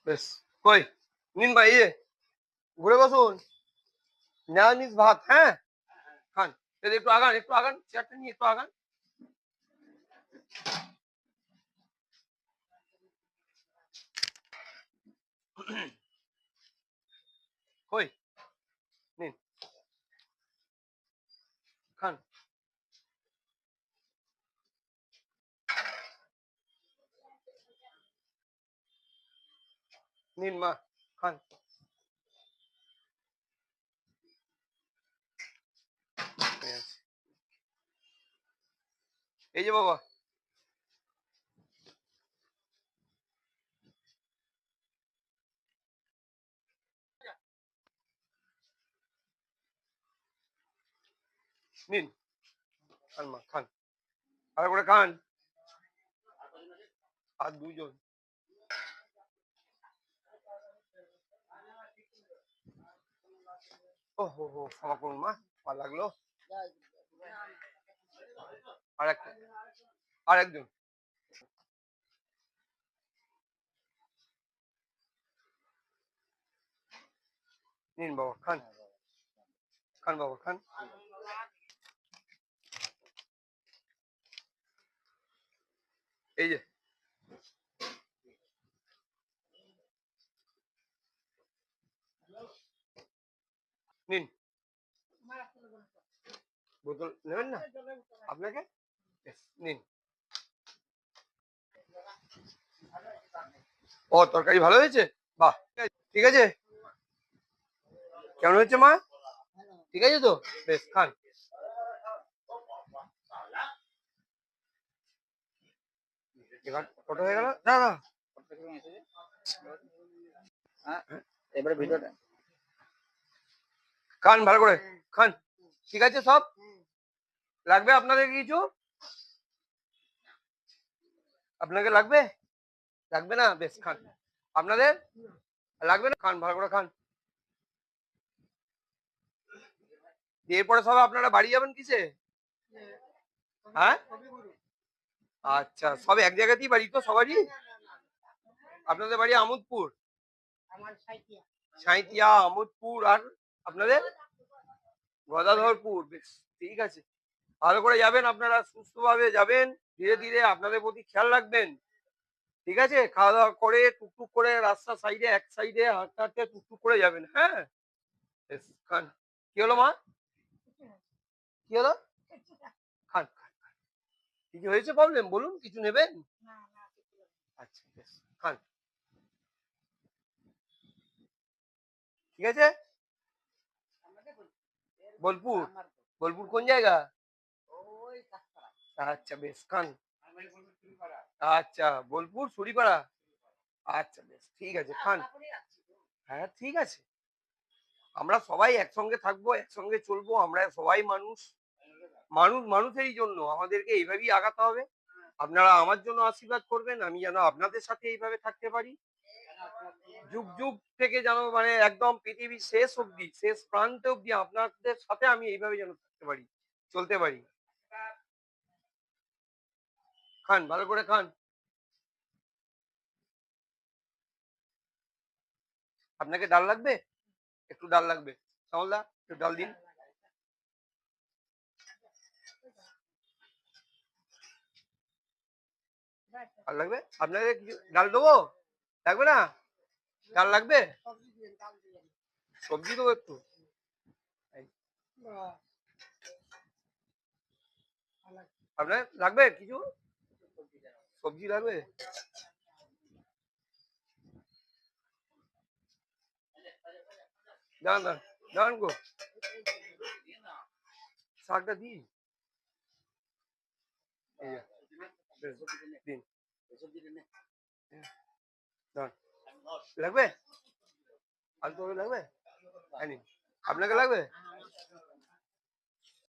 বেশ কই নিন ভাই, ঘুরে বসুন। নিরামিষ ভাত, হ্যাঁ খান। একটু আগান, একটু আগান, চেয়ারটা নিয়ে একটু আগান। কই নিন, খান। নিন মা, খান। এই যে বাবা, নিন, খান মা, খান। আর করে খান। আর দুজন। ও হো হো, ক্ষমা করুন মা, ভালো লাগলো। আর একটা, আর একজন। নিন বাবা, খান। খান বাবা, খান। এই যে নিন। বোতল নেবেন না আপনাকে? নিন। ও, তরকারি ভালো হয়েছে? বাহ, ঠিক আছে। কেমন হয়েছে মা? ঠিক আছে তো? বেশ, খান। এবার কত হয়ে গেল? না না, এবারে ভিডিওটা খান ভালো করে, খান। ঠিক আছে সব? লাগবে আপনাদের কিছু? আপনাকে লাগবে? লাগবে না? বেশ, খান। আপনাদের লাগবে না? খান ভালো করে, খান। এরপরে সব আপনারা বাড়ি যাবেন কিসে? হ্যাঁ, আচ্ছা, সব এক জায়গাতেই বাড়ি তো সবারই? আপনাদের বাড়ি আমোদপুর? সাঁইতিয়া, আমোদপুর, আর আপনাদের গদাধরপুর। বেশ, ঠিক আছে। ভালো করে যাবেন আপনারা, সুস্থভাবে যাবেন, ধীরে ধীরে আপনাদের প্রতি খেয়াল রাখবেন। ঠিক আছে, খাওয়া দাওয়া করে টুকটুক করে রাস্তার সাইডে, এক সাইডে হাঁটতে হাঁটতে টুকটুক করে যাবেন, হ্যাঁ? বেশ, খান। কি হলো মা? কি হলো? খান খান খান। কিছু হয়েছে প্রবলেম? বলুন, কিছু নেবেন? আচ্ছা, বেশ, খান। ঠিক আছে। বোলপুর? বোলপুর কোন জায়গা? আচ্ছা, বেশ, খান। আচ্ছা, বোলপুর সুরিপাড়া। আচ্ছা, বেশ, ঠিক আছে, খান। হ্যাঁ, ঠিক আছে। আমরা সবাই একসঙ্গে থাকবো, একসঙ্গে চলবো, আমরা সবাই মানুষ। মানুষ মানুষেরই জন্য আমাদেরকে এইভাবেই আগাতে হবে। আপনারা আমার জন্য আশীর্বাদ করবেন, আমি যেন আপনাদের সাথে এইভাবে থাকতে পারি, যুগ যুগ থেকে যেন, মানে একদম পৃথিবীর শেষ অবধি, শেষ প্রান্তে অবধি আপনাদের সাথে আমি এইভাবে যেন থাকতে পারি, চলতে পারি। খান ভালো করে, খান। আপনাকে ডাল লাগবে? একটু ডাল লাগবে। শ্যামলদা, একটু ডাল দিন। ডাল লাগবে আপনাকে? কিছু ডাল দেবো? লাগবে না? ডাল লাগবে? সবজি দেবো একটু? আপনার লাগবে কিছু? সবজি লাগবে? দাঁড়ান দাঁড়ান, দাঁড়ান গো, শাকটা দিই। এই যে, দিন। দাঁড়ান। লাগবে? আলু তরকারি লাগবে? হ্যাঁ, নিন। আপনাকে লাগবে?